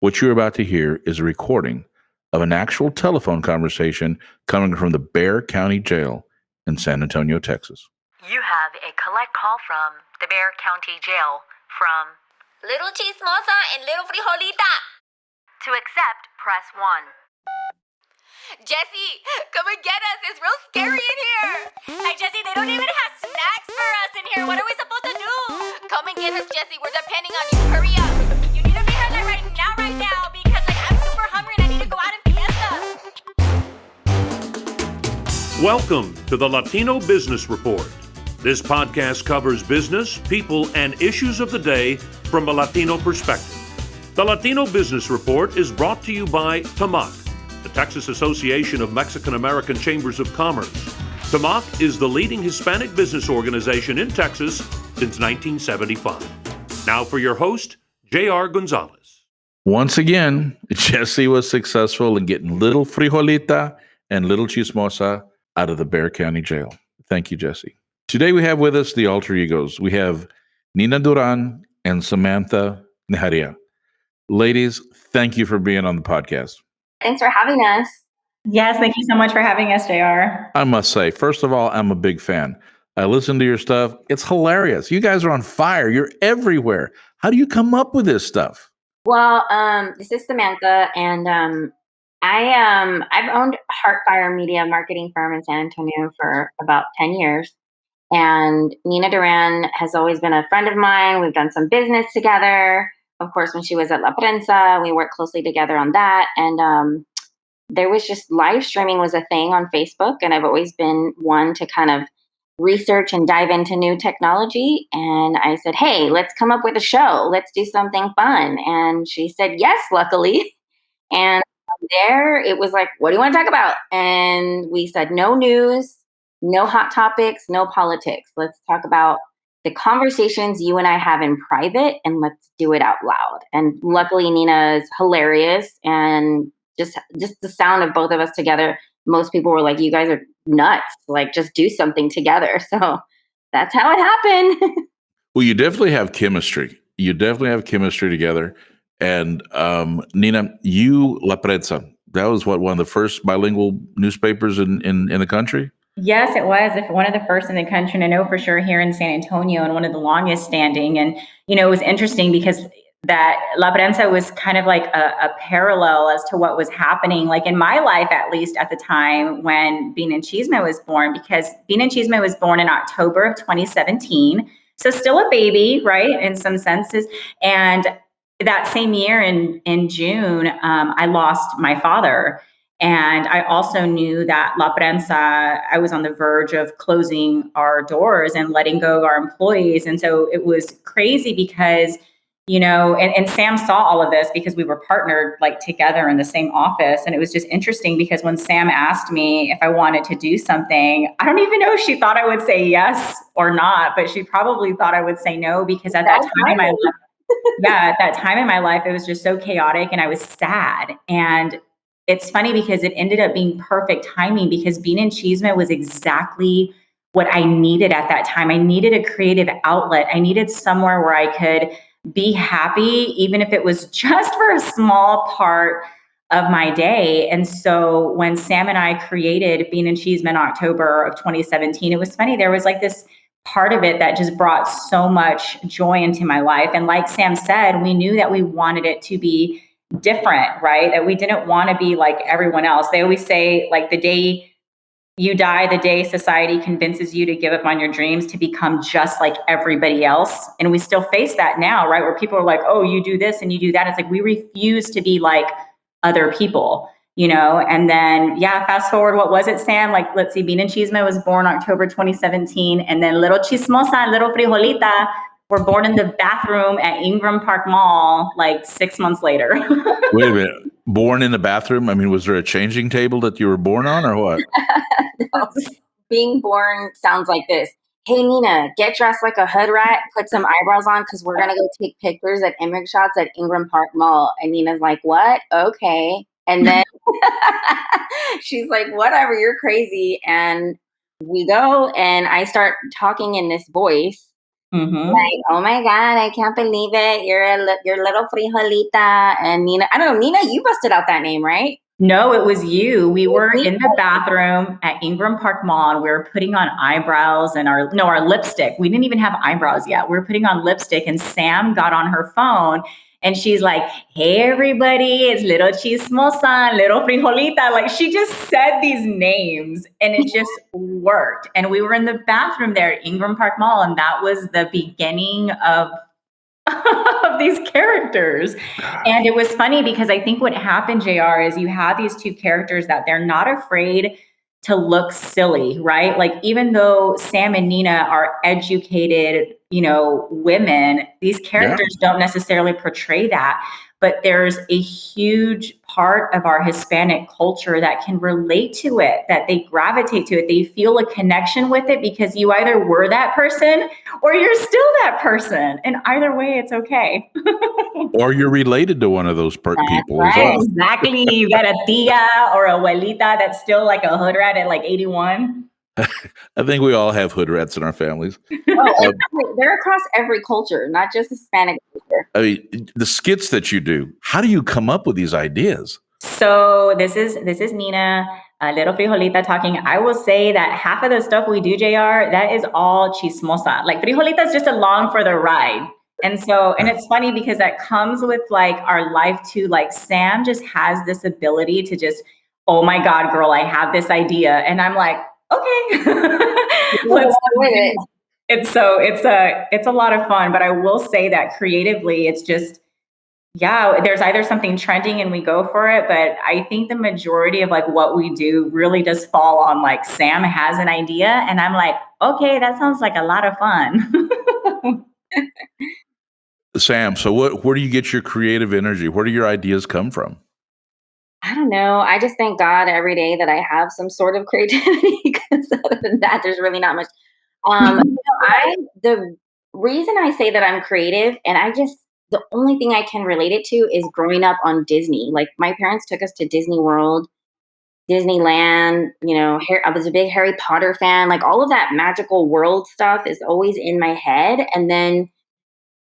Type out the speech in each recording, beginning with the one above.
What you're about to hear is a recording of an actual telephone conversation coming from the Bexar County Jail in San Antonio, Texas. You have a collect call from the Bexar County Jail from Lil Chismosa and Lil Frijolita. To accept, press 1. Jesse, come and get us. It's real scary in here. Hey, Jesse, they don't even have snacks for us in here. What are we supposed to do? Come and get us, Jesse. We're depending on you. Hurry up. You need to be here like right now, because I'm super hungry and I need to go out and fiesta. Welcome to the Latino Business Report. This podcast covers business, people, and issues of the day from a Latino perspective. The Latino Business Report is brought to you by TAMAC, the Texas Association of Mexican American Chambers of Commerce. TAMAC is the leading Hispanic business organization in Texas since 1975. Now for your host, J.R. Gonzalez. Once again, Jesse was successful in getting Lil Frijolita and Lil Chismosa out of the Bexar County Jail. Thank you, Jesse. Today we have with us the alter egos. We have Najera and Duran and Samantha Najera. Ladies, thank you for being on the podcast. Thanks for having us. Yes, thank you so much for having us, JR. I must say, first of all, I'm a big fan. I listen to your stuff. It's hilarious. You guys are on fire. You're everywhere. How do you come up with this stuff? Well, this is Samantha, and I've owned Heartfire Media marketing firm in San Antonio for about 10 years. And Najera Duran has always been a friend of mine. We've done some business together. Of course, when she was at La Prensa, we worked closely together on that. And there was just live streaming was a thing on Facebook. And I've always been one to kind of research and dive into new technology. And I said, hey, let's come up with a show. Let's do something fun. And she said, yes, luckily. And from there, it was like, what do you want to talk about? And we said, no news, no hot topics, no politics. Let's talk about the conversations you and I have in private, and let's do it out loud. And luckily, Nina is hilarious, and just the sound of both of us together, most people were like, you guys are nuts. Like, just do something together. So that's how it happened. Well, you definitely have chemistry. You definitely have chemistry together. And Nina, you La Prensa, that was one of the first bilingual newspapers in the country? Yes, it was. One of the first in the country, and I know for sure here in San Antonio, and one of the longest standing. And, it was interesting because that La Prensa was kind of like a parallel as to what was happening, like in my life, at least at the time when Bean Chisme was born, because Bean Chisme was born in October of 2017. So still a baby, right, in some senses. And that same year in June, I lost my father. And I also knew that La Prensa, I was on the verge of closing our doors and letting go of our employees. And so it was crazy because, and Sam saw all of this because we were partnered like together in the same office. And it was just interesting because when Sam asked me if I wanted to do something, I don't even know if she thought I would say yes or not, but she probably thought I would say no, because at that time in my life, at that time in my life, it was just so chaotic and I was sad. And it's funny because it ended up being perfect timing, because Bean Chisme was exactly what I needed at that time. I needed a creative outlet. I needed somewhere where I could be happy, even if it was just for a small part of my day. And so when Sam and I created Bean Chisme in October of 2017, it was funny. There was like this part of it that just brought so much joy into my life. And like Sam said, we knew that we wanted it to be different, right? That we didn't want to be like everyone else. They always say, like, the day you die, the day society convinces you to give up on your dreams to become just like everybody else. And we still face that now, right? Where people are like, oh, you do this and you do that. It's like, we refuse to be like other people, And then, fast forward, what was it, Sam? Like, let's see, Bean Chisme was born October 2017. And then Lil Chismosa and Lil Frijolita were born in the bathroom at Ingram Park Mall like 6 months later. Wait a minute. Born in the bathroom? I mean, was there a changing table that you were born on, or what? No, being born sounds like this. Hey, Nina, get dressed like a hood rat, put some eyebrows on, because we're going to go take pictures at image shots at Ingram Park Mall. And Nina's like, what? Okay. And then she's like, whatever, you're crazy. And we go, and I start talking in this voice. Mm-hmm. Like, oh my God, I can't believe it. You're little Frijolita. And Nina, I don't know, Nina, you busted out that name, right? No, it was you. We were in the bathroom at Ingram Park Mall and we were putting on eyebrows and our lipstick. We didn't even have eyebrows yet. We were putting on lipstick and Sam got on her phone and she's like, hey, everybody, it's Little Chismosa, Little Frijolita. Like she just said these names and it just worked. And we were in the bathroom there at Ingram Park Mall and that was the beginning of these characters. And it was funny because I think what happened, JR, is you had these two characters that they're not afraid to look silly, right? Like even though Sam and Nina are educated, women, these characters don't necessarily portray that. But there's a huge part of our Hispanic culture that can relate to it, that they gravitate to it. They feel a connection with it because you either were that person or you're still that person. And either way, it's okay. Or you're related to one of those people as well. Exactly. You got a tia or abuelita that's still like a hoodrat at like 81. I think we all have Hoodrats in our families. They're across every culture, not just Hispanic culture. I mean, the skits that you do, how do you come up with these ideas? So this is Nina, Little Frijolita talking. I will say that half of the stuff we do, JR, that is all chismosa. Like Frijolita is just along for the ride. And it's funny because that comes with like our life too. Like Sam just has this ability to just, oh my God, girl, I have this idea. And I'm like, okay, let's do it. It's a lot of fun, but I will say that creatively, it's just, there's either something trending and we go for it, but I think the majority of like what we do really does fall on like Sam has an idea and I'm like, okay, that sounds like a lot of fun. Sam, so where do you get your creative energy? Where do your ideas come from? I don't know. I just thank God every day that I have some sort of creativity because other than that, there's really not much. The reason I say that I'm creative and the only thing I can relate it to is growing up on Disney. Like my parents took us to Disney World, Disneyland, I was a big Harry Potter fan. Like all of that magical world stuff is always in my head. And then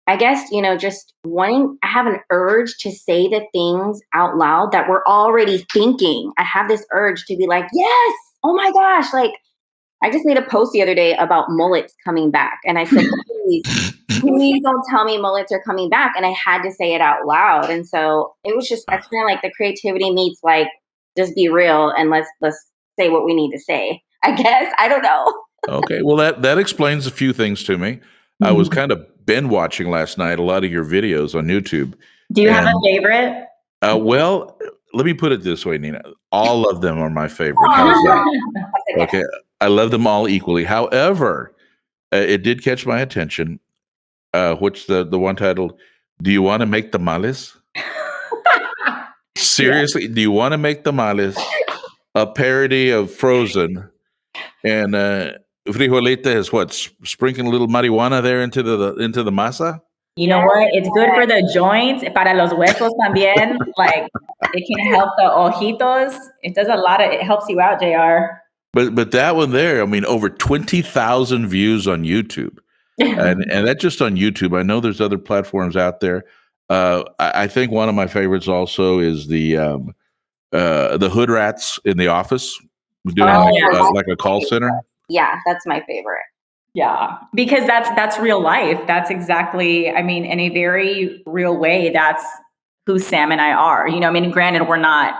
I guess, just I have an urge to say the things out loud that we're already thinking. I have this urge to be like, yes, oh my gosh. Like I just made a post the other day about mullets coming back. And I said, please don't tell me mullets are coming back. And I had to say it out loud. And so it was just, I feel like the creativity meets like, just be real and let's say what we need to say. I guess. I don't know. Okay. Well, that explains a few things to me. I was kind of binge watching last night a lot of your videos on YouTube. Do you have a favorite? Well, let me put it this way, Nina. All of them are my favorite. How's that? Okay. I love them all equally. However, it did catch my attention. Which the one titled, "Do you want to make tamales?" Seriously, yeah. Do you want to make tamales? A parody of Frozen, and Frijolita is what, sprinkling a little marijuana there into the masa. You know what? It's good for the joints, para los huesos también. Like it can help the ojitos. It does a lot it helps you out, JR. But that one there, I mean, over 20,000 views on YouTube. and that's just on YouTube. I know there's other platforms out there. I think one of my favorites also is the Hoodrats in the office doing like a call center. Yeah, that's my favorite. Yeah, because that's real life. That's exactly, I mean, in a very real way, that's who Sam and I are. Granted, we're not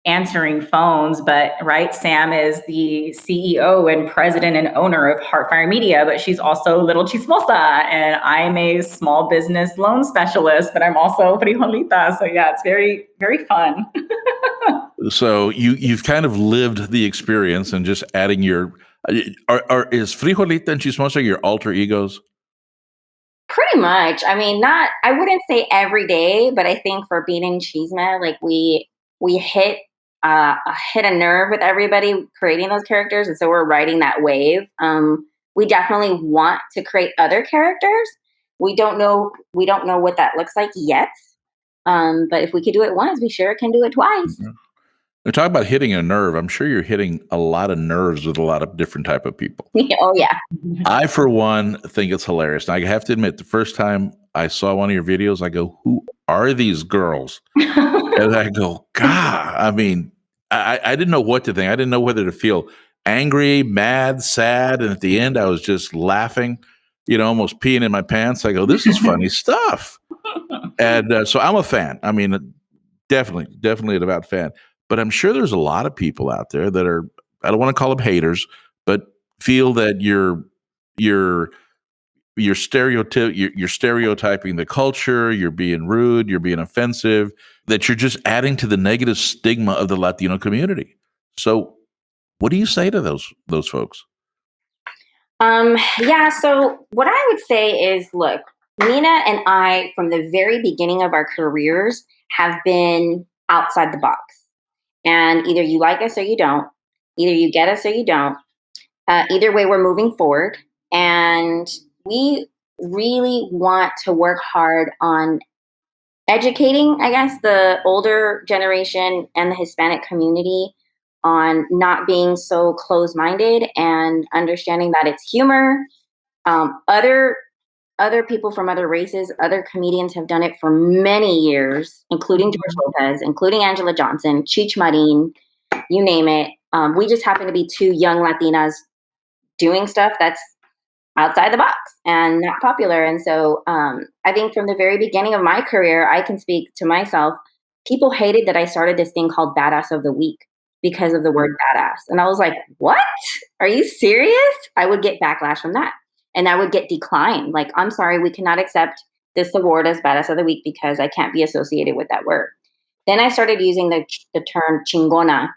answering phones, but right, Sam is the CEO and president and owner of Heartfire Media, but she's also Little Chismosa, and I'm a small business loan specialist, but I'm also Frijolita. So yeah, it's very, very fun. So you've kind of lived the experience and just adding your, is Frijolita and Chismosa your alter egos? Pretty much. I mean, I wouldn't say every day, but I think for Bean Chisme, like we hit a nerve with everybody creating those characters, and so we're riding that wave. We definitely want to create other characters. We don't know what that looks like yet, but if we could do it once, we sure can do it twice. We talk about hitting a nerve. I'm sure you're hitting a lot of nerves with a lot of different type of people. Oh yeah. I, for one, think it's hilarious. Now, I have to admit, the first time I saw one of your videos, I go, "Who are these girls?" And I go, "God!" I mean, I didn't know what to think. I didn't know whether to feel angry, mad, sad, and at the end, I was just laughing, almost peeing in my pants. I go, "This is funny stuff," and so I'm a fan. I mean, definitely a devout fan. But I'm sure there's a lot of people out there that are, I don't want to call them haters, but feel that you're stereotyping the culture, you're being rude, you're being offensive, that you're just adding to the negative stigma of the Latino community. So what do you say to those folks? Yeah, so what I would say is, look, Nina and I, from the very beginning of our careers, have been outside the box. And either you like us or you don't. Either you get us or you don't. Either way, we're moving forward. And we really want to work hard on educating, I guess, the older generation and the Hispanic community on not being so closed-minded and understanding that it's humor. Other people from other races, other comedians have done it for many years, including George Lopez, including Angela Johnson, Cheech Marin, you name it. We just happen to be two young Latinas doing stuff that's outside the box and not popular. And so I think from the very beginning of my career, I can speak to myself. People hated that I started this thing called Badass of the Week because of the word badass. And I was like, what? Are you serious? I would get backlash from that. And I would get declined. Like, I'm sorry, we cannot accept this award as Badass of the Week because I can't be associated with that word. Then I started using the term chingona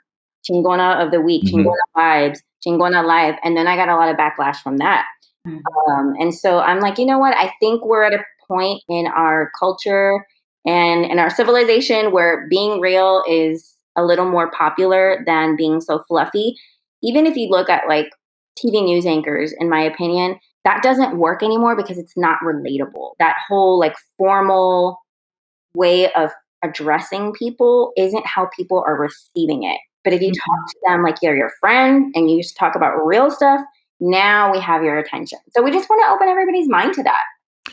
of the week, chingona vibes, chingona life. And then I got a lot of backlash from that. And so I'm like, you know what? I think we're at a point in our culture and in our civilization where being real is a little more popular than being so fluffy. Even if you look at like TV news anchors, in my opinion, that doesn't work anymore because it's not relatable. That whole like formal way of addressing people isn't how people are receiving it. But if you talk to them like you're your friend and you just talk about real stuff, now we have your attention. So we just want to open everybody's mind to that.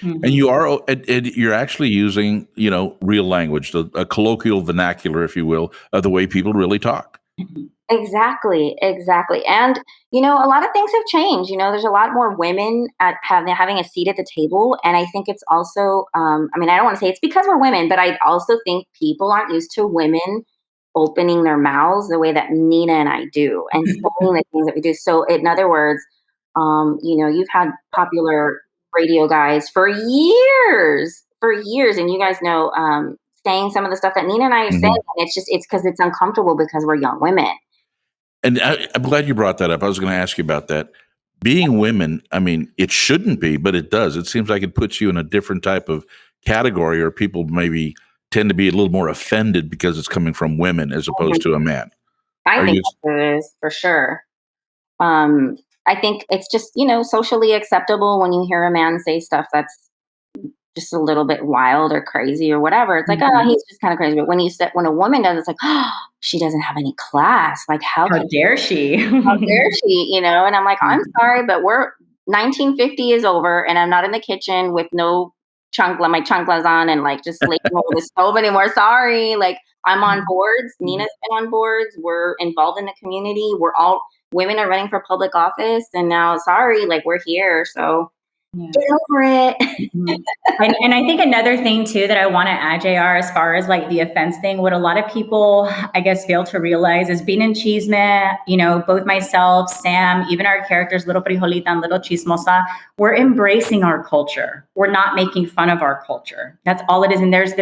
And you're actually using, real language, a colloquial vernacular, if you will, of the way people really talk. Exactly. And, a lot of things have changed. There's a lot more women having a seat at the table. And I think it's also, I don't want to say it's because we're women, but I also think people aren't used to women opening their mouths the way that Nina and I do and saying the things that we do. So in other words, you've had popular radio guys for years, and you guys know, saying some of the stuff that Nina and I are saying. And it's because it's uncomfortable because we're young women. And I'm glad you brought that up. I was going to ask you about that. Being women, it shouldn't be, but it does. It seems like it puts you in a different type of category, or people maybe tend to be a little more offended because it's coming from women as opposed to a man. I think it is, for sure. I think it's just, socially acceptable when you hear a man say stuff that's just a little bit wild or crazy or whatever. It's like, oh, he's just kind of crazy. But when a woman does, it's like, oh, she doesn't have any class. Like, how dare she? How dare she? And I'm like, I'm sorry, but 1950 is over, and I'm not in the kitchen with no my chanclas on and like just sleeping over the stove anymore. Sorry. Like, I'm on boards. Nina's been on boards. We're involved in the community. Women are running for public office, and now, sorry, like, we're here. So get over it. And I think another thing too that I want to add, JR, as far as like the offense thing, what a lot of people, I guess, fail to realize is Bean Chisme, both myself, Sam, even our characters, Lil Frijolita and Lil Chismosa, we're embracing our culture. We're not making fun of our culture. That's all it is. And there's a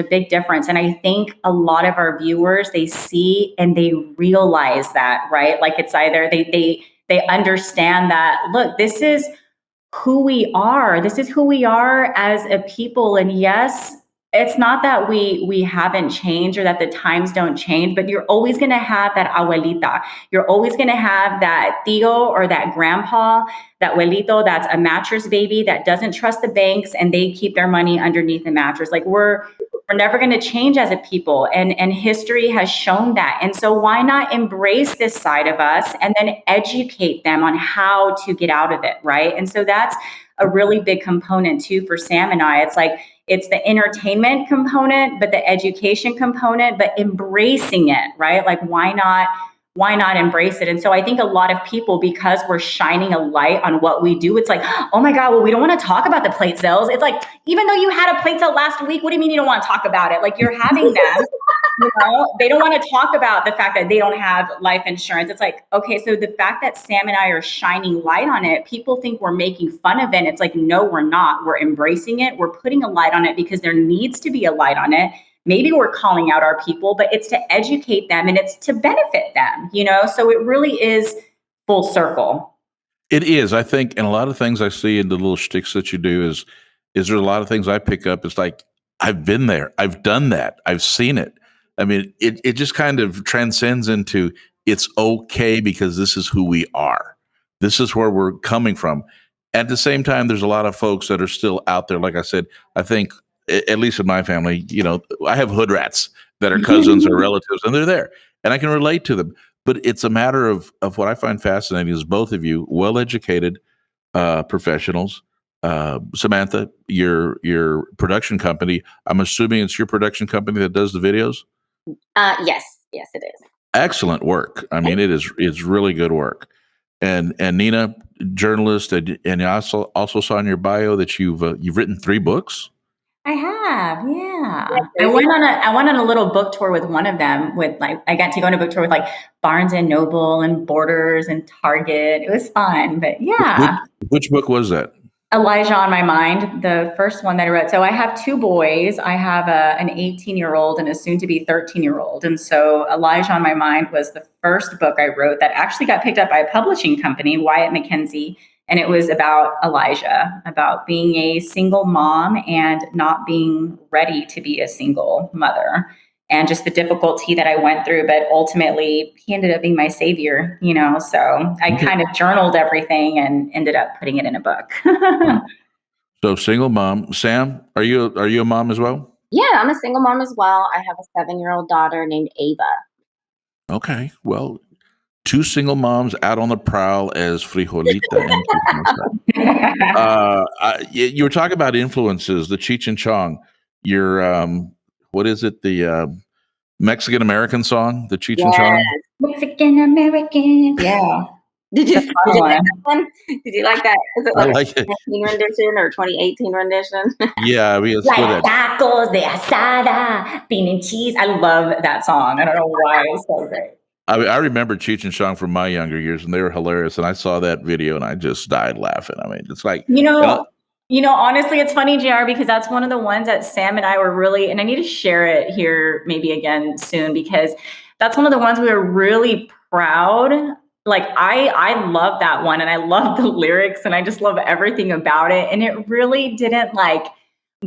big difference. And I think a lot of our viewers, they see and they realize that, right? Like, it's either they understand that, look, this is who we are. This is who we are as a people. And yes, it's not that we haven't changed or that the times don't change, but you're always going to have that abuelita. You're always going to have that tío or that grandpa, that abuelito that's a mattress baby that doesn't trust the banks and they keep their money underneath the mattress. Like, we're We're never going to change as a people. And history has shown that. And so why not embrace this side of us and then educate them on how to get out of it, right? And so that's a really big component too for Sam and I. It's like, it's the entertainment component, but the education component, but embracing it, right? Like, why not embrace it? And so I think a lot of people, because we're shining a light on what we do, it's like, oh my God, well, we don't want to talk about the plate sales. It's like, even though you had a plate sale last week, what do you mean you don't want to talk about it? Like, you're having them, they don't want to talk about the fact that they don't have life insurance. It's like, okay, so the fact that Sam and I are shining light on it, people think we're making fun of it. It's like, no, we're not. We're embracing it. We're putting a light on it because there needs to be a light on it. Maybe we're calling out our people, but it's to educate them and it's to benefit them, So it really is full circle. It is, I think, and a lot of things I see in the little shticks that you do is there a lot of things I pick up. It's like, I've been there, I've done that, I've seen it. I mean, it just kind of transcends into it's okay because this is who we are. This is where we're coming from. At the same time, there's a lot of folks that are still out there. Like I said, I think, at least in my family, I have Hoodrats that are cousins or relatives, and they're there, and I can relate to them. But it's a matter of what I find fascinating is both of you, well-educated professionals. Samantha, your production company, I'm assuming it's your production company that does the videos? Yes, it is. Excellent work. I mean, it's really good work. And Nina, journalist, and I also saw in your bio that you've written 3 books. I have, yeah. I went on a little book tour with one of them. I got to go on a book tour with like Barnes and Noble and Borders and Target. It was fun, but yeah. Which book was that? Elijah on My Mind, the first one that I wrote. So I have 2 boys. I have an 18-year-old and a soon-to-be 13-year-old. And so Elijah on My Mind was the first book I wrote that actually got picked up by a publishing company, Wyatt Mackenzie. And it was about Elijah, about being a single mom and not being ready to be a single mother. And just the difficulty that I went through, but ultimately he ended up being my savior, so I kind of journaled everything and ended up putting it in a book. So single mom. Sam, are you a mom as well? Yeah, I'm a single mom as well. I have a 7-year-old daughter named Ava. Okay, well, 2 single moms out on the prowl as Frijolita and you were talking about influences, the Cheech and Chong. Your what is it? The Mexican American song, the Cheech and Chong. Mexican American. Yeah. Did you like that one? Did you like that? Is it like I like a 2019 rendition or 2018 rendition? Yeah, I mean, it's like tacos de asada, bean and cheese. I love that song. I don't know why. It's so great. I remember Cheech and Chong from my younger years, and they were hilarious. And I saw that video, and I just died laughing. I mean, it's like honestly, it's funny, JR, because that's one of the ones that Sam and I were really, and I need to share it here maybe again soon, because that's one of the ones we were really proud. Like I love that one, and I love the lyrics, and I just love everything about it. And it really didn't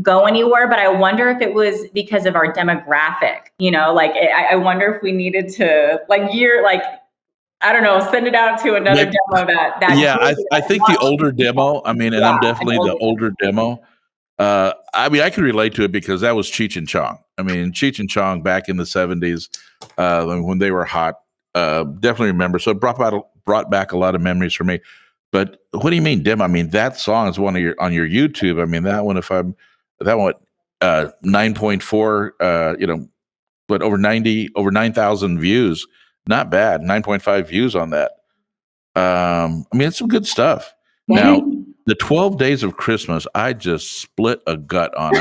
go anywhere, but I wonder if it was because of our demographic, I wonder if we needed to I don't know, send it out to another demo that yeah, I think the older demo, I mean, and I'm definitely the older demo. I mean, I can relate to it because that was Cheech and Chong. I mean, Cheech and Chong back in the 70s, when they were hot, definitely remember. So it brought back a lot of memories for me. But what do you mean demo? I mean, that song is on your YouTube. I mean, that one, 9.4, but over 9,000 views. Not bad. 9.5 views on that. I mean, it's some good stuff. Now, the 12 Days of Christmas, I just split a gut on.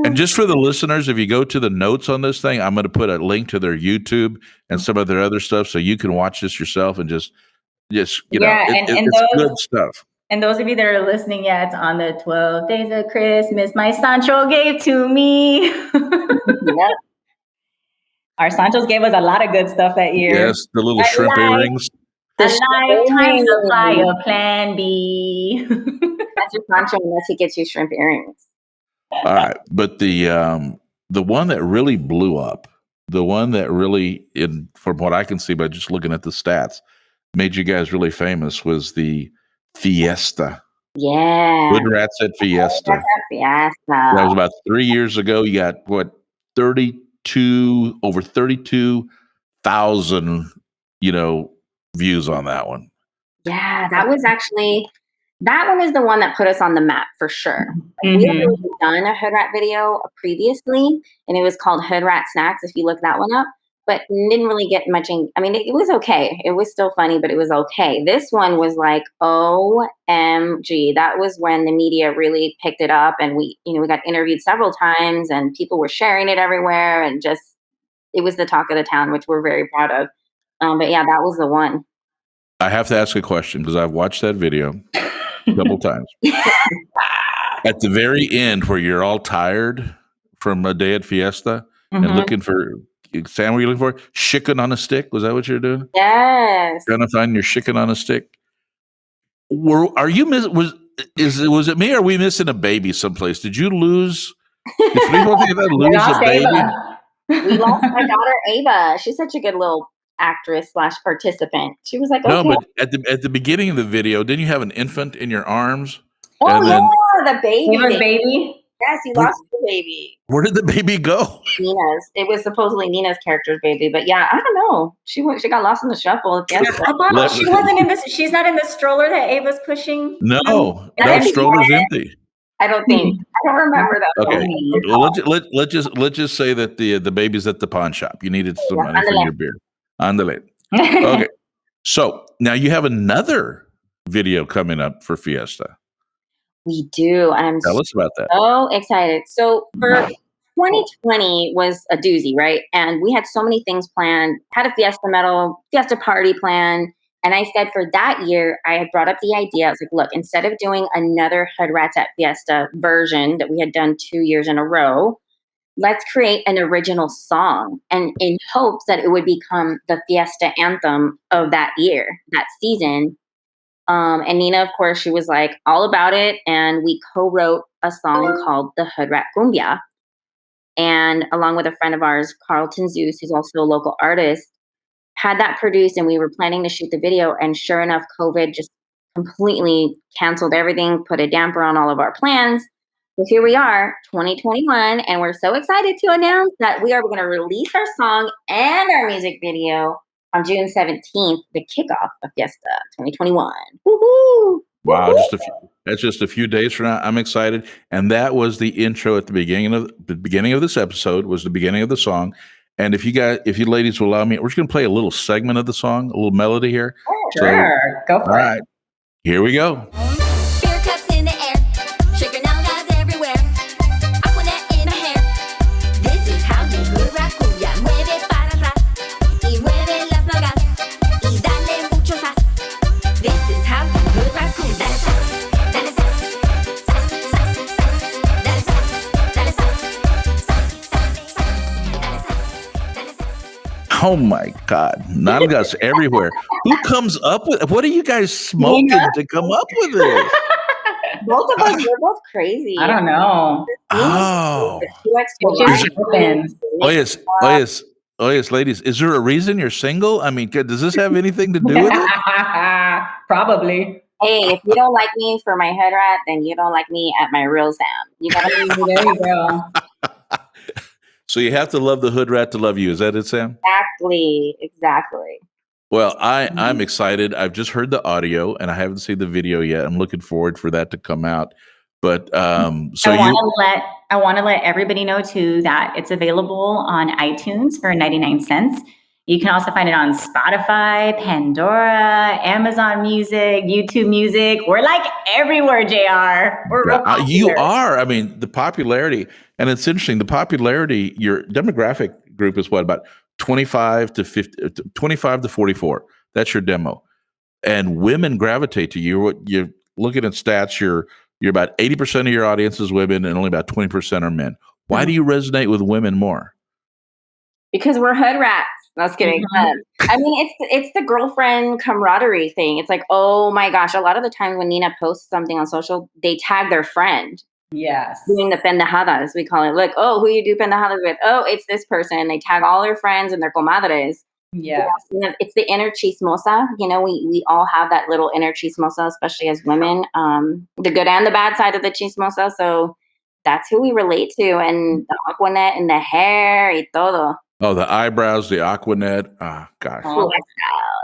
And just for the listeners, if you go to the notes on this thing, I'm going to put a link to their YouTube and some of their other stuff, so you can watch this yourself and just it's good stuff. And those of you that are listening, it's on the 12 Days of Christmas my Sancho gave to me. Yep. Our Sanchos gave us a lot of good stuff that year. Yes, the little shrimp earrings. A lifetime supply of Plan B. That's your Sancho unless he gets you shrimp earrings. All right, but the one that really blew up, the one that really, from what I can see by just looking at the stats, made you guys really famous was the Fiesta. Yeah. Hoodrats at Fiesta. That's at Fiesta. That was about 3 years ago. You got over 32,000, views on that one. Yeah, that one is the one that put us on the map for sure. We had already done a Hoodrat video previously, and it was called Hoodrat Snacks, if you look that one up, but didn't really get much. It was okay. It was still funny, but it was okay. This one was like, OMG. That was when the media really picked it up, and we got interviewed several times, and people were sharing it everywhere, and just, it was the talk of the town, which we're very proud of. But yeah, that was the one. I have to ask a question because I've watched that video a couple times. At the very end, where you're all tired from a day at Fiesta and looking for, Sam, what are you looking for? Chicken on a stick? Was that what you're doing? Yes. Trying to find your chicken on a stick? Was it me or are we missing a baby someplace? Did you lose? Did lose a baby? We lost my daughter Ava. She's such a good little actress / participant. She was like, okay. No, but at the beginning of the video, didn't you have an infant in your arms? Oh, the baby. Ava's baby. Yes, you lost the baby. Where did the baby go? Nina's. It was supposedly Nina's character's baby, but yeah, I don't know. She got lost in the shuffle. She wasn't in this. She's not in the stroller that Ava's pushing. No, that stroller's empty. I don't remember that. Okay, let's just say that the baby's at the pawn shop. You needed some money for your beer. Andale. Okay, so now you have another video coming up for Fiesta. We do. I'm Tell us about that. So excited. So for 2020 was a doozy, right? And we had so many things planned. Had a Fiesta party plan. And I said for that year, I had brought up the idea. I was like, look, instead of doing another Hoodrats at Fiesta version that we had done 2 years in a row, let's create an original song, and in hopes that it would become the Fiesta anthem of that year, that season. And Nina, of course, she was like all about it. And we co-wrote a song called the Hoodrat Cumbia. And along with a friend of ours, Carlton Zeus, who's also a local artist, had that produced, and we were planning to shoot the video. And sure enough, COVID just completely canceled everything, put a damper on all of our plans. So here we are, 2021, and we're so excited to announce that we are going to release our song and our music video on June 17th, the kickoff of Fiesta 2021. Woohoo! Wow, that's just a few days from now. I'm excited. And that was the intro at the beginning of this episode, was the beginning of the song. And if you ladies will allow me, we're just going to play a little segment of the song, a little melody here. Sure, go for it. All right, here we go. Beer cups in the air, sugar nalgas everywhere. Aquanet in my hair. This is how you Hoodrat cumbia. Mueve para atrás y mueve las nalgas y dale mucho sas. This is how you Hoodrat cumbia. Dale sas, dale sas, sas, sas, sas. Dale sas, dale sas, sas, sas, sas. Dale sas, dale sas. Oh my God, nalgas everywhere. Who comes up with? What are you guys smoking to come up with this? Both of us, we're both crazy. I don't know. Oh, yes, ladies. Is there a reason you're single? I mean, does this have anything to do with it? Probably. Hey, if you don't like me for my Hoodrat, then you don't like me at my real Sam. You gotta There you go. So you have to love the Hoodrat to love you. Is that it, Sam? Exactly. Well, I'm excited. I've just heard the audio and I haven't seen the video yet. I'm looking forward for that to come out. But I want to let everybody know too that it's available on iTunes for 99 cents. You can also find it on Spotify, Pandora, Amazon Music, YouTube Music. We're like everywhere, JR. We're real popular. You are. I mean, the popularity, and it's interesting. The popularity, your demographic group is what, about 25 to 44. That's your demo, and women gravitate to you. You're looking at stats. You're about 80% of your audience is women, and only about 20% are men. Why do you resonate with women more? Because we're Hoodrats. No, I was kidding. I mean, it's the girlfriend camaraderie thing. It's like, oh my gosh, a lot of the time when Nina posts something on social, they tag their friend. Yes. Doing the pendejadas, we call it. Like, oh, who you do pendejadas with? Oh, it's this person. And they tag all their friends and their comadres. Yeah. It's the inner chismosa. We all have that little inner chismosa, especially as women, the good and the bad side of the chismosa. So that's who we relate to. And the aquanet and the hair y todo. Oh, the eyebrows, the Aquanet. Ah, gosh.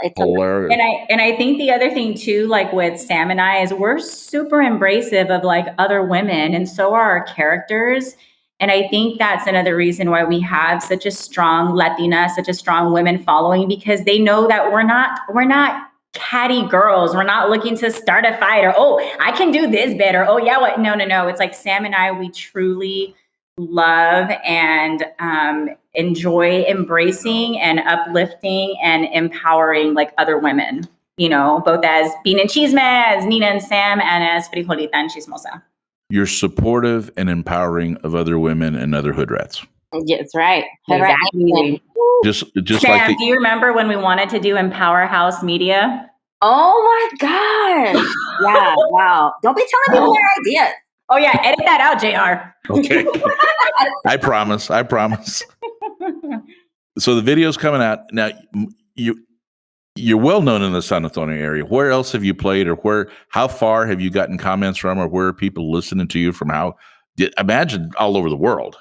It's Hilarious. And I think the other thing too, like with Sam and I, is we're super embracive of like other women, and so are our characters. And I think that's another reason why we have such a strong Latina, such a strong women following, because they know that we're not catty girls. We're not looking to start a fight or, oh, I can do this better. Oh yeah, what? No. It's like Sam and I, we truly love and enjoy embracing and uplifting and empowering like other women, both as Bean and Chisme, as Nina and Sam, and as Frijolita and Chismosa. You're supportive and empowering of other women and other Hoodrats. Yeah, that's right. Exactly. Just Sam, like do you remember when we wanted to do Empower House Media? Oh my gosh. Yeah, wow. Don't be telling people their ideas. Oh yeah, edit that out, JR. Okay. I promise. So the video's coming out now. You're well known in the San Antonio area. Where else have you played, or how far have you gotten comments from, or where are people listening to you from? Imagine all over the world.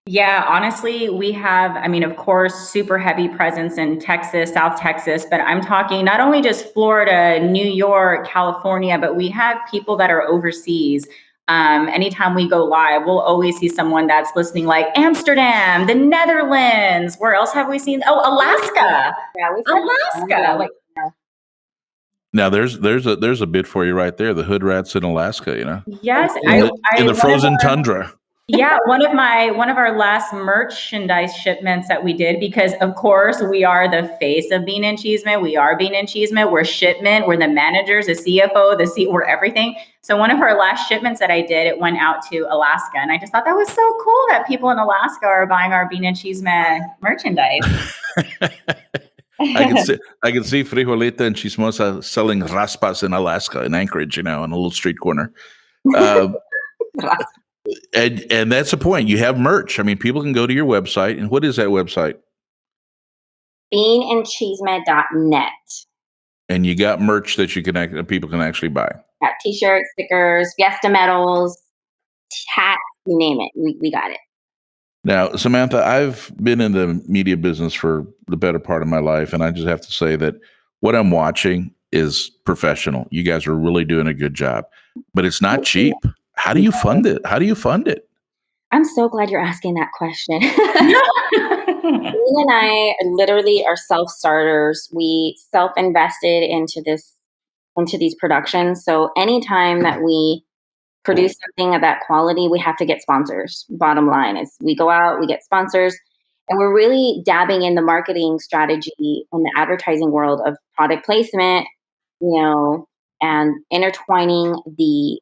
Yeah, honestly, we have, of course, super heavy presence in Texas, South Texas, but I'm talking not only just Florida, New York, California, but we have people that are overseas. Anytime we go live, we'll always see someone that's listening, like Amsterdam, the Netherlands. Where else have we seen? Oh, Alaska. Yeah, Alaska. Now there's a bit for you right there. The Hoodrats in Alaska, Yes, in the frozen tundra. Yeah, one of our last merchandise shipments that we did, because of course we are the face of Bean and Chisme. We are Bean and Chisme. We're shipment. We're the managers, the CFO, we're everything. So one of our last shipments that I did, it went out to Alaska, and I just thought that was so cool that people in Alaska are buying our Bean and Chisme merchandise. I can see Frijolita and Chismosa selling raspas in Alaska, in Anchorage, on a little street corner. And that's the point. You have merch. People can go to your website. And what is that website? beanandchisme.net. And you got merch that people can actually buy. Got t-shirts, stickers, fiesta medals, hats, you name it. We got it. Now, Samantha, I've been in the media business for the better part of my life, and I just have to say that what I'm watching is professional. You guys are really doing a good job, but it's not cheap. How do you fund it? I'm so glad you're asking that question. Bean and I literally are self-starters. We self-invested into these productions. So anytime that we produce something of that quality, we have to get sponsors. Bottom line is we go out, we get sponsors, and we're really dabbing in the marketing strategy in the advertising world of product placement, and intertwining the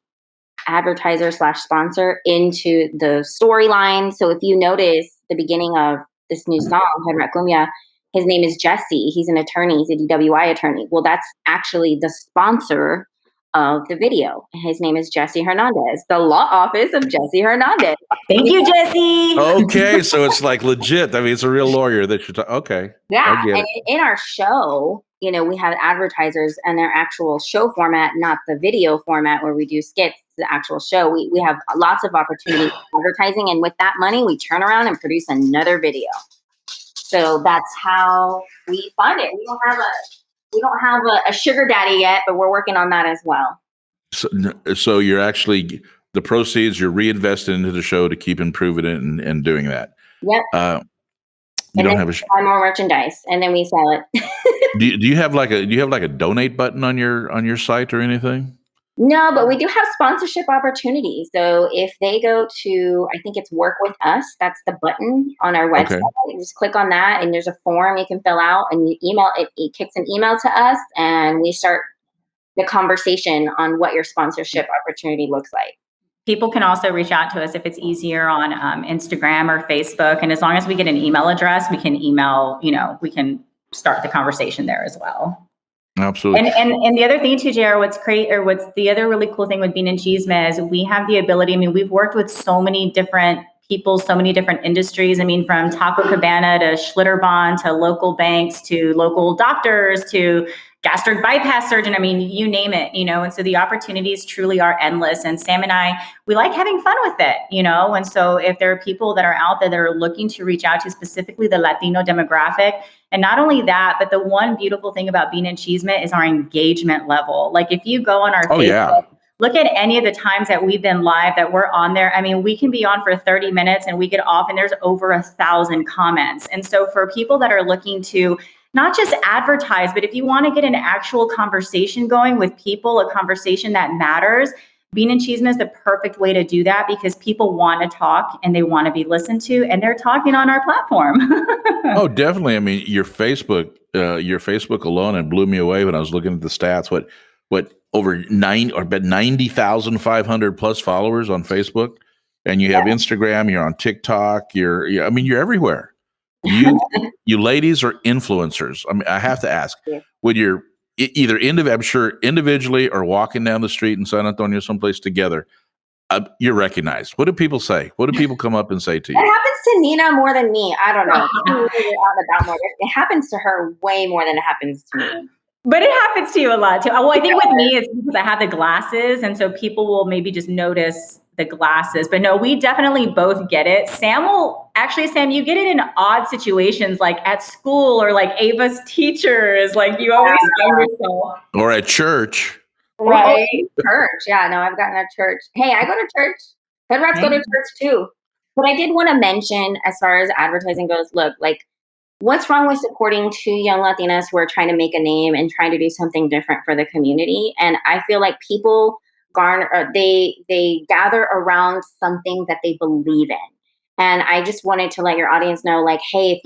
advertiser/sponsor into the storyline. So if you notice the beginning of this new song, Hoodrats Cumbia, his name is Jesse. He's an attorney. He's a DWI attorney. Well, that's actually the sponsor of the video. His name is Jesse Hernandez, the law office of Jesse Hernandez. Thank you, Jesse. Okay, so it's like legit. It's a real lawyer that you're talking. Okay. Yeah, and in our show, we have advertisers and their actual show format, not the video format where we do skits, the actual show. We have lots of opportunity for advertising, and with that money, we turn around and produce another video. So that's how we fund it. We don't have a sugar daddy yet, but we're working on that as well. So you're actually, the proceeds you're reinvesting into the show to keep improving it and doing that. Yep. You don't have buy more merchandise, and then we sell it. Do you have like a donate button on your site or anything? No, but we do have sponsorship opportunities. So if they go to, I think it's Work With Us, that's the button on our website. Okay. You just click on that, and there's a form you can fill out, and you email it. It kicks an email to us, and we start the conversation on what your sponsorship opportunity looks like. People can also reach out to us if it's easier on Instagram or Facebook. And as long as we get an email address, we can email, we can start the conversation there as well. Absolutely. And the other thing too, JR, what's the other really cool thing with Bean and Chisme is we have the ability, we've worked with so many different people, so many different industries. I mean, from Taco Cabana to Schlitterbahn to local banks to local doctors to gastric bypass surgeon. I mean, you name it, and so the opportunities truly are endless. And Sam and I, we like having fun with it, and so if there are people that are out there that are looking to reach out to specifically the Latino demographic, and not only that, but the one beautiful thing about Bean Chisme is our engagement level. Like if you go on our Facebook, look at any of the times that we've been live that we're on there. I mean, we can be on for 30 minutes and we get off and there's over 1,000 comments. And so for people that are looking to not just advertise, but if you want to get an actual conversation going with people, a conversation that matters, Bean Chisme is the perfect way to do that because people want to talk and they want to be listened to, and they're talking on our platform. Oh, definitely. I mean, your Facebook alone, it blew me away when I was looking at the stats. What over 90,500 plus followers on Facebook, and you have Instagram. You're on TikTok. You're everywhere. You ladies are influencers. I mean, I have to ask, when you're either individually or walking down the street in San Antonio someplace together, you're recognized. What do people say? What do people come up and say to you? It happens to Nina more than me. I don't know. It happens to her way more than it happens to me. But it happens to you a lot too. Well, I think with me, it's because I have the glasses. And so people will maybe just notice the glasses. But no, we definitely both get it. Sam, you get it in odd situations, like at school or like Ava's teachers. Like you always find yourself. Or at church. Right. Church. Yeah, no, I've gotten a church. Hey, I go to church. Hoodrats go to church too. But I did want to mention, as far as advertising goes, look, like, what's wrong with supporting two young Latinas who are trying to make a name and trying to do something different for the community? And I feel like people they gather around something that they believe in. And I just wanted to let your audience know, like, hey,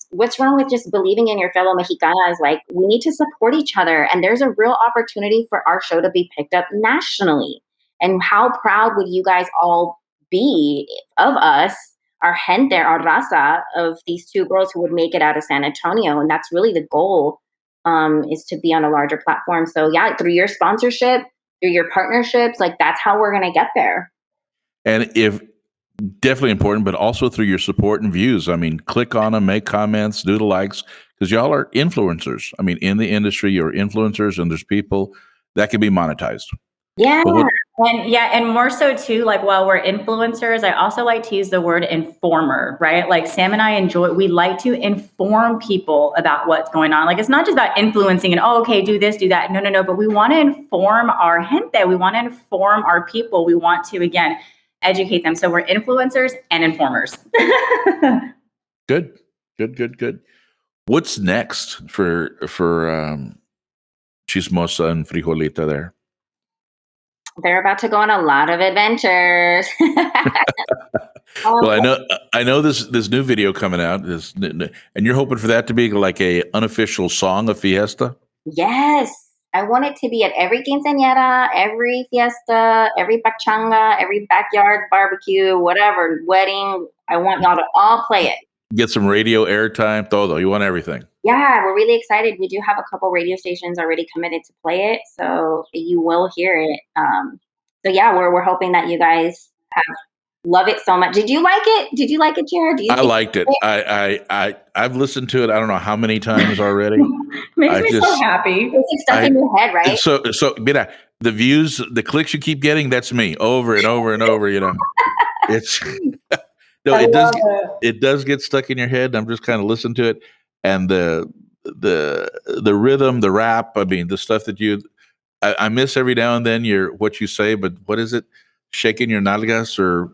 what's wrong with just believing in your fellow Mexicanas? Like, we need to support each other. And there's a real opportunity for our show to be picked up nationally. And how proud would you guys all be of us, our gente, our raza, of these two girls who would make it out of San Antonio? And that's really the goal, is to be on a larger platform. So yeah, through your sponsorship, through your partnerships, like that's how we're going to get there. And if definitely important, but also through your support and views. I mean, click on them, make comments, do the likes, because y'all are influencers. I mean, in the industry, you're influencers, and there's people that can be monetized. Yeah. And more so too, like while we're influencers, I also like to use the word informer, right? Like Sam and I we like to inform people about what's going on. Like it's not just about influencing and, okay, do this, do that. No. But we want to inform our gente. We want to inform our people. We want to, again, educate them. So we're influencers and informers. Good. What's next for Chismosa and Frijolita there? They're about to go on a lot of adventures. Well, I know this new video coming out and you're hoping for that to be like a unofficial song of fiesta. Yes, I want it to be at every quinceañera, every fiesta, every pachanga, every backyard barbecue, whatever wedding. I want y'all to all play it. Get some radio airtime, todo. You want everything. Yeah, we're really excited. We do have a couple radio stations already committed to play it, so you will hear it. So yeah, we're hoping that you guys love it so much. Did you like it? Jared? I liked it. I've listened to it. I don't know how many times already. Makes me so happy. It's stuck in your head, right? So mira, the views, the clicks you keep getting, that's me over and over and over. It's no, it does get stuck in your head. I'm just kind of listening to it. And the rhythm, the rap, I mean, the stuff that I miss every now and then what you say, but what is it? Shaking your nalgas or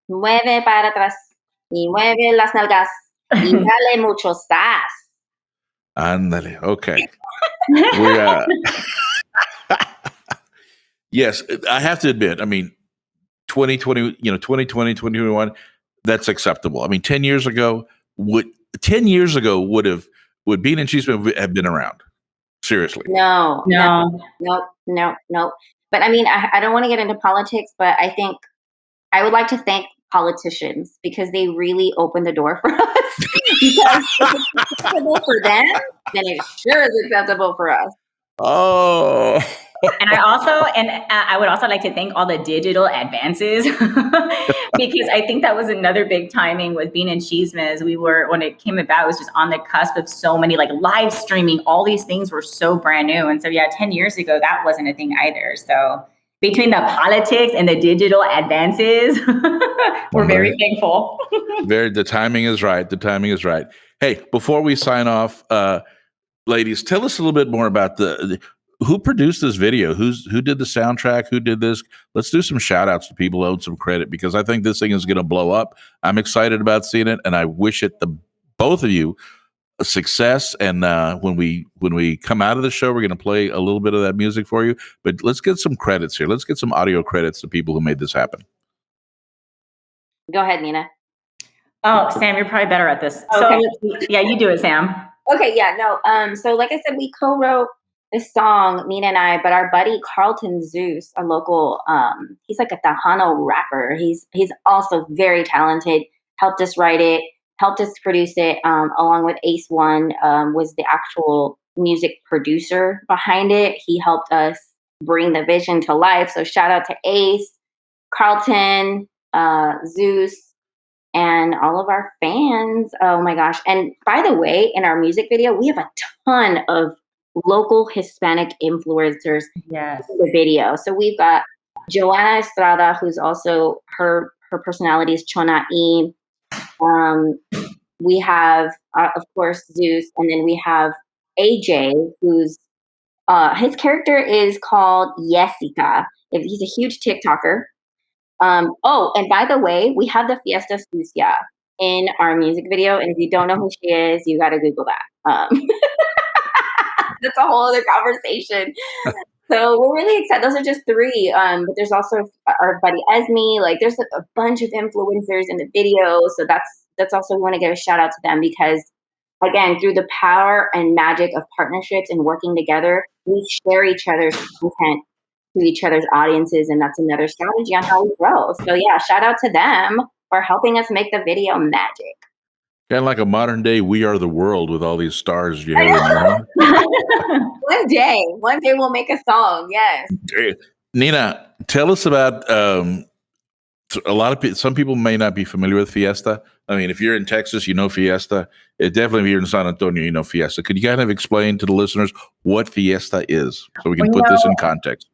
Mueve para atrás y mueve las nalgas y dale mucho stas. Ándale. Okay. Yes, I have to admit, I mean, 2020, 2021, that's acceptable. I mean, 10 years ago would Bean Chisme have been around? Seriously. No. But I mean, I don't want to get into politics, but I think I would like to thank politicians because they really opened the door for us. Because if it's acceptable for them, then it sure is acceptable for us. Oh, And I would also like to thank all the digital advances because I think that was another big timing with Bean and Chisme. When it came about, it was just on the cusp of so many like live streaming. All these things were so brand new. And so, 10 years ago, that wasn't a thing either. So between the politics and the digital advances, we're very thankful. The timing is right. The timing is right. Hey, before we sign off, ladies, tell us a little bit more about who produced this video? Who did the soundtrack? Who did this? Let's do some shout outs to people who owed some credit, because I think this thing is going to blow up. I'm excited about seeing it, and I wish it both of you a success. And when we come out of the show, we're going to play a little bit of that music for you. But let's get some credits here. Let's get some audio credits to people who made this happen. Go ahead, Nina. Oh, Sam, you're probably better at this. Okay. So you do it, Sam. Okay, yeah, no. So like I said, we co-wrote this song, Nina and I, but our buddy Carlton Zeus, a local, he's like a Tejano rapper. He's also very talented. Helped us write it, helped us produce it, along with Ace One, was the actual music producer behind it. He helped us bring the vision to life. So shout out to Ace, Carlton, Zeus, and all of our fans. Oh my gosh. And by the way, in our music video, we have a ton of local Hispanic influencers in the video. So we've got Joanna Estrada, who's also, her personality is Chona E. We have, of course, Zeus. And then we have AJ, who's, his character is called Jessica. He's a huge TikToker. And by the way, we have the Fiesta Sucia in our music video. And if you don't know who she is, you got to Google that. That's a whole other conversation. So we're really excited. Those are just three. But there's also our buddy Esme. Like there's a bunch of influencers in the video. So that's also, we want to give a shout out to them, because again, through the power and magic of partnerships and working together, we share each other's content to each other's audiences, and that's another strategy on how we grow. So yeah, shout out to them for helping us make the video magic. Kind of like a modern day We Are the World with all these stars you have in there. One day we'll make a song. Yes. Nina, tell us about some people may not be familiar with Fiesta. I mean, if you're in Texas, you know Fiesta. Definitely if you're in San Antonio, you know Fiesta. Could you kind of explain to the listeners what Fiesta is so we can put this in context?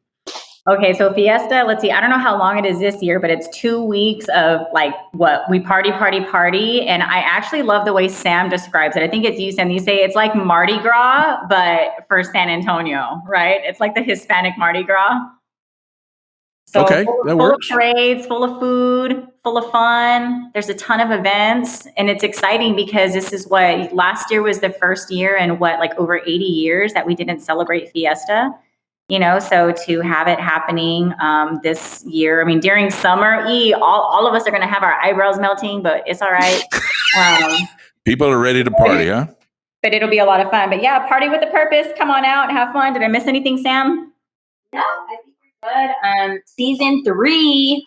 Okay, so Fiesta, let's see, I don't know how long it is this year, but it's 2 weeks of like what we party. And I actually love the way Sam describes it. I think it's you, Sam. You say it's like Mardi Gras, but for San Antonio, right? It's like the Hispanic Mardi Gras. So okay, that works. Full of parades, full of food, full of fun. There's a ton of events, and it's exciting because this is what last year was the first year in like over 80 years that we didn't celebrate Fiesta. So to have it happening this year, I mean, during summer, all of us are going to have our eyebrows melting, but it's all right. People are ready to party, huh? But it'll be a lot of fun. But yeah, party with a purpose. Come on out and have fun. Did I miss anything, Sam? No, I think we're good. Season 3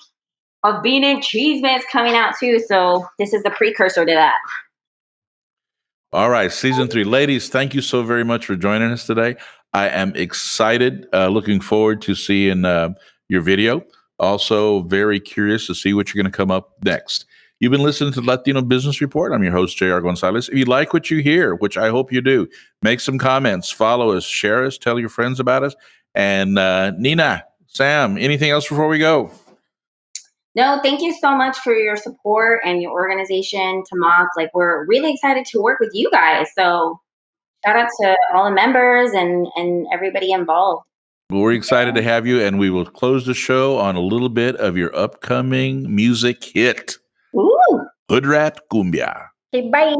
of Bean Chisme is coming out too. So this is the precursor to that. All right, season 3. Ladies, thank you so very much for joining us today. I am excited, looking forward to seeing your video. Also, very curious to see what you're going to come up next. You've been listening to Latino Business Report. I'm your host, J.R. Gonzalez. If you like what you hear, which I hope you do, make some comments, follow us, share us, tell your friends about us. And Nina, Sam, anything else before we go? No, thank you so much for your support and your organization, Tamak. Like, we're really excited to work with you guys. So shout out to all the members and everybody involved. Well, we're excited to have you, and we will close the show on a little bit of your upcoming music hit. Ooh. Hoodrat Cumbia. Okay, bye.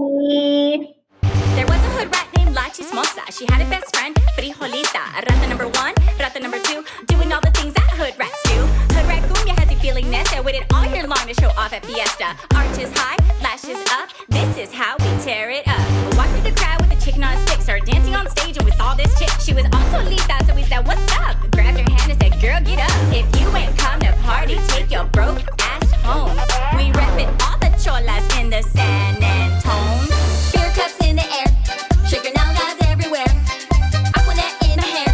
There was a hood rat named Lil Chismosa. She had a best friend, Frijolita. Rata number 1, rata number 2, doing all the things that hood rats do. Hood rat cumbia has you feeling nesta, waited all year long to show off at Fiesta. Arches high, lashes up, this is how we tear it up. We walked through the crowd with a chicken on a stick, started dancing on stage, and we saw this chick. She was also Lita, so we said, what's up? Grabbed her hand and said, girl, get up. If you ain't come to party, take your broke ass home. We reppin' all the cholas in the San Antone. Beer cups in the air, shaking nalgas everywhere. Aquanet in my hair,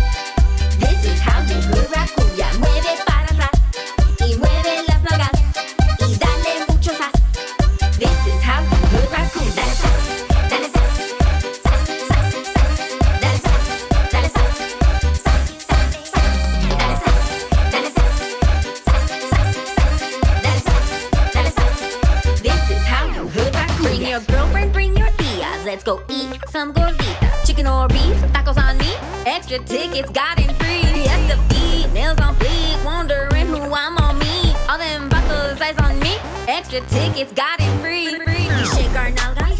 this is how you and bring your tias. Let's go eat some gorditas. Chicken or beef, tacos on me. Extra tickets got in free. Fiesta feed, nails on fleek. Wondering who I'm on me. All them vatos eyes on me. Extra tickets got in free. We shake our nalgas.